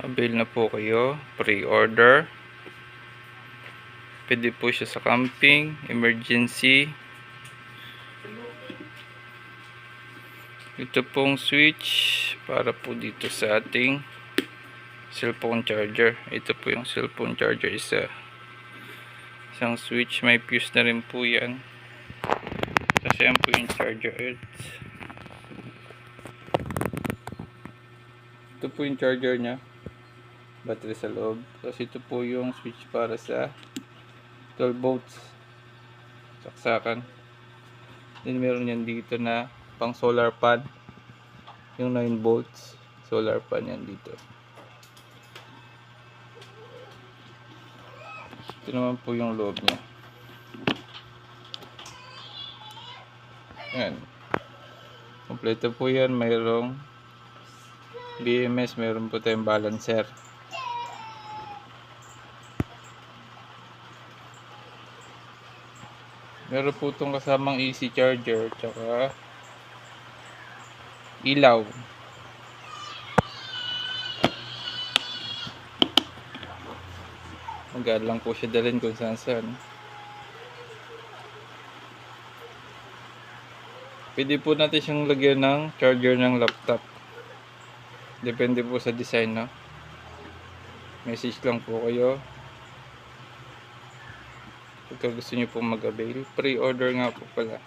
Avail na po kayo, pre-order. Pwede po siya sa camping, emergency. Ito pong switch para po dito sa ating cellphone charger. Ito po yung cellphone charger, isang switch, may fuse na rin po yan. Kasi yan po yung charger. Ito po yung charger nya, battery sa loob. Tapos ito po yung switch para sa 12 volts saksakan. Then meron yan dito na pang solar pan, yung 9 volts solar pan yan dito. Ito naman po yung loob nya. Yan, kompleto po yan. Mayroong BMS, mayroon po tayong balancer. Meron po itong kasamang AC charger tsaka ilaw. Magaan lang po siya dalhin kung saan saan. Pwede po natin siyang lagyan ng charger ng laptop. Depende po sa design, no? Message lang po kayo pagka gusto nyo pong mag-avail. Pre-order nga po pala.